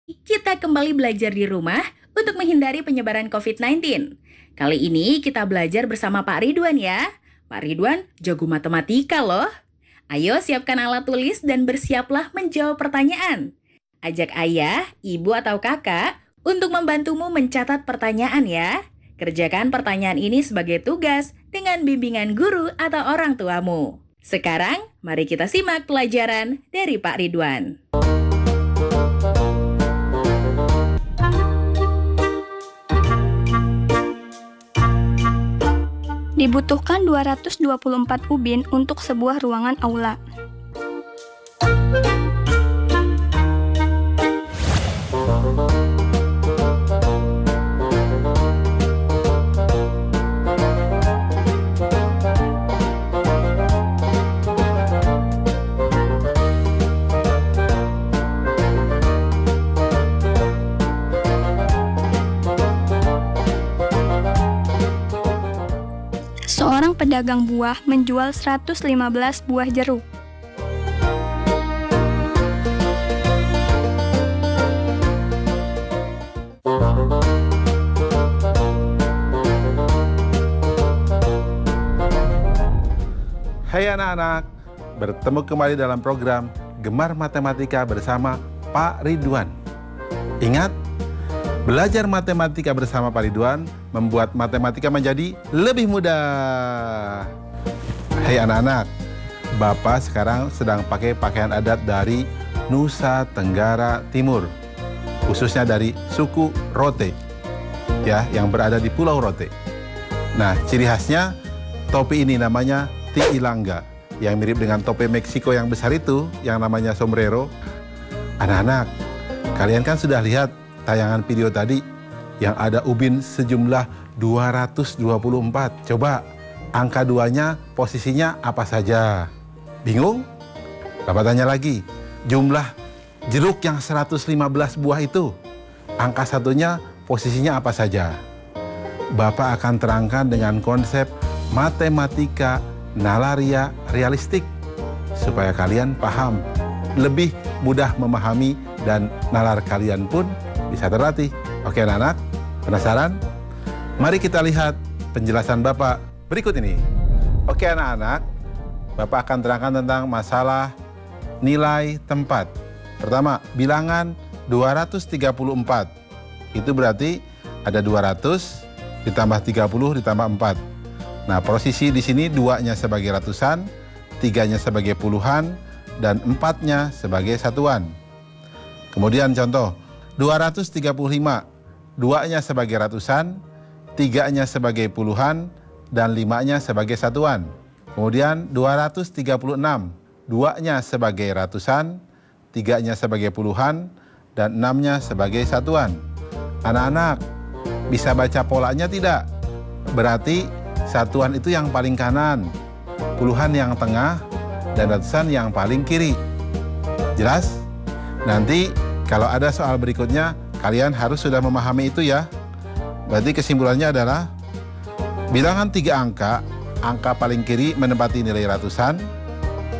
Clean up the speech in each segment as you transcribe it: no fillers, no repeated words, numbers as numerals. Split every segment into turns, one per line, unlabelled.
Kita kembali belajar di rumah untuk menghindari penyebaran COVID-19. Kali ini kita belajar bersama Pak Ridwan ya. Pak Ridwan jago matematika loh. Ayo siapkan alat tulis dan bersiaplah menjawab pertanyaan. Ajak ayah, ibu atau kakak untuk membantumu mencatat pertanyaan ya. Kerjakan pertanyaan ini sebagai tugas dengan bimbingan guru atau orang tuamu. Sekarang, mari kita simak pelajaran dari Pak Ridwan.
Dibutuhkan 224 ubin untuk sebuah ruangan aula. Seorang pedagang buah menjual 115 buah jeruk.
Hai anak-anak, bertemu kembali dalam program Gemar Matematika bersama Pak Ridwan. Ingat, belajar matematika bersama Pak Ridwan membuat matematika menjadi lebih mudah. Hai anak-anak, Bapak sekarang sedang pakai pakaian adat dari Nusa Tenggara Timur, khususnya dari suku Rote, ya, yang berada di Pulau Rote. Nah, ciri khasnya topi ini namanya tiilanga, yang mirip dengan topi Meksiko yang besar itu, yang namanya sombrero. Anak-anak, kalian kan sudah lihat tayangan video tadi yang ada ubin sejumlah 224. Coba angka 2-nya posisinya apa saja? Bingung? Bapak tanya lagi, jumlah jeruk yang 115 buah itu, angka 1-nya posisinya apa saja? Bapak akan terangkan dengan konsep matematika nalaria realistik supaya kalian paham, lebih mudah memahami, dan nalar kalian pun bisa terlatih. Oke anak-anak, penasaran? Mari kita lihat penjelasan Bapak berikut ini. Oke anak-anak, Bapak akan terangkan tentang masalah nilai tempat. Pertama, bilangan 234. Itu berarti ada 200 ditambah 30 ditambah 4. Nah, posisi di sini 2-nya sebagai ratusan, 3-nya sebagai puluhan, dan 4-nya sebagai satuan. Kemudian contoh, 235, 2-nya sebagai ratusan, 3-nya sebagai puluhan, dan 5-nya sebagai satuan. Kemudian 236, 2-nya sebagai ratusan, 3-nya sebagai puluhan, dan 6-nya sebagai satuan. Anak-anak, bisa baca polanya tidak? Berarti satuan itu yang paling kanan, puluhan yang tengah, dan ratusan yang paling kiri. Jelas? Nanti kalau ada soal berikutnya, kalian harus sudah memahami itu ya. Berarti kesimpulannya adalah bilangan 3 angka, angka paling kiri menempati nilai ratusan,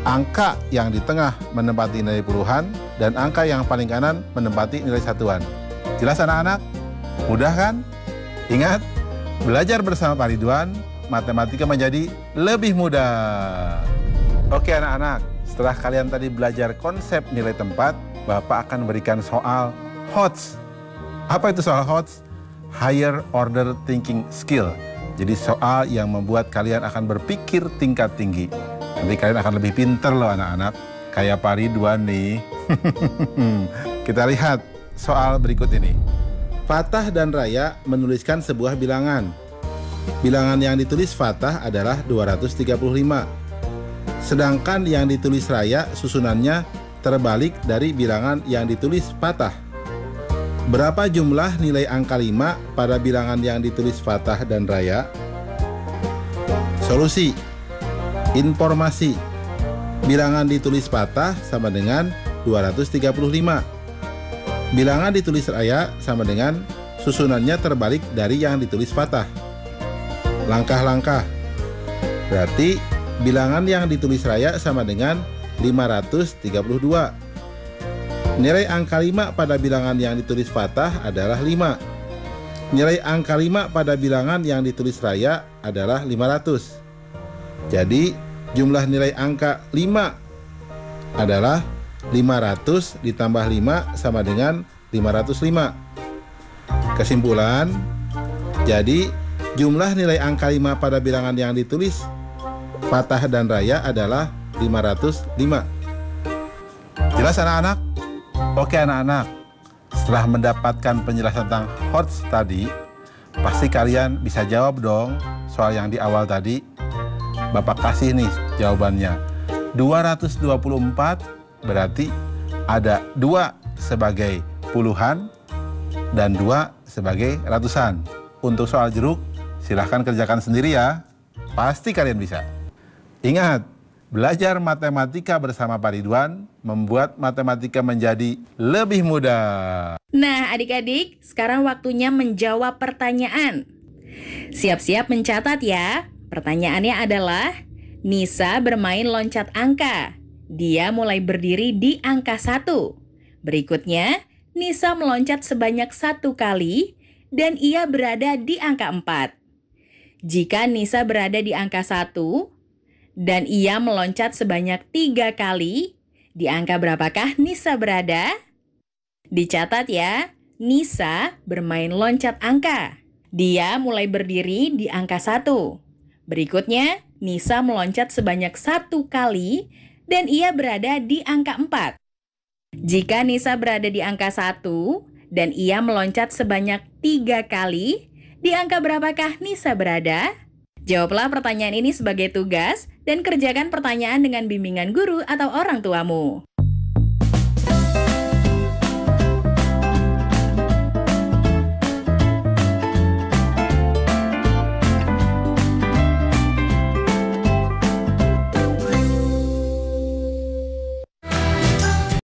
angka yang di tengah menempati nilai puluhan, dan angka yang paling kanan menempati nilai satuan. Jelas anak-anak? Mudah kan? Ingat, belajar bersama Pak Ridwan, matematika menjadi lebih mudah. Oke anak-anak, setelah kalian tadi belajar konsep nilai tempat, Bapak akan berikan soal HOTS. Apa itu soal HOTS? Higher Order Thinking Skill. Jadi soal yang membuat kalian akan berpikir tingkat tinggi. Nanti kalian akan lebih pinter loh anak-anak. Kayak Pak Ridwan nih. Kita lihat soal berikut ini. Fatah dan Raya menuliskan sebuah bilangan. Bilangan yang ditulis Fatah adalah 235. Sedangkan yang ditulis Raya susunannya terbalik dari bilangan yang ditulis Fatah. Berapa jumlah nilai angka 5 pada bilangan yang ditulis Fatah dan Raya? Solusi. Informasi. Bilangan ditulis Fatah sama dengan 235. Bilangan ditulis Raya sama dengan susunannya terbalik dari yang ditulis Fatah. Langkah-langkah. Berarti bilangan yang ditulis Raya sama dengan 532. Nilai angka 5 pada bilangan yang ditulis fathah adalah 5. Nilai angka 5 pada bilangan yang ditulis raya adalah 500. Jadi, jumlah nilai angka 5 adalah 500 ditambah 5 sama dengan 505. Kesimpulan, jadi jumlah nilai angka 5 pada bilangan yang ditulis fathah dan raya adalah 505. Jelas anak-anak? Oke anak-anak, setelah mendapatkan penjelasan tentang HOTS tadi, pasti kalian bisa jawab dong soal yang di awal tadi. Bapak kasih nih jawabannya. 224 berarti ada 2 sebagai puluhan dan 2 sebagai ratusan. Untuk soal jeruk, silahkan kerjakan sendiri ya. Pasti kalian bisa. Ingat, belajar matematika bersama Pak Ridwan membuat matematika menjadi lebih mudah.
Nah, adik-adik, sekarang waktunya menjawab pertanyaan. Siap-siap mencatat ya. Pertanyaannya adalah, Nisa bermain loncat angka. Dia mulai berdiri di angka 1. Berikutnya, Nisa meloncat sebanyak 1 kali dan ia berada di angka 4. Jika Nisa berada di angka 1 dan ia meloncat sebanyak 3 kali, di angka berapakah Nisa berada? Dicatat ya, Nisa bermain loncat angka. Dia mulai berdiri di angka 1. Berikutnya, Nisa meloncat sebanyak 1 kali dan ia berada di angka 4. Jika Nisa berada di angka 1 dan ia meloncat sebanyak 3 kali, di angka berapakah Nisa berada? Jawablah pertanyaan ini sebagai tugas dan kerjakan pertanyaan dengan bimbingan guru atau orang tuamu.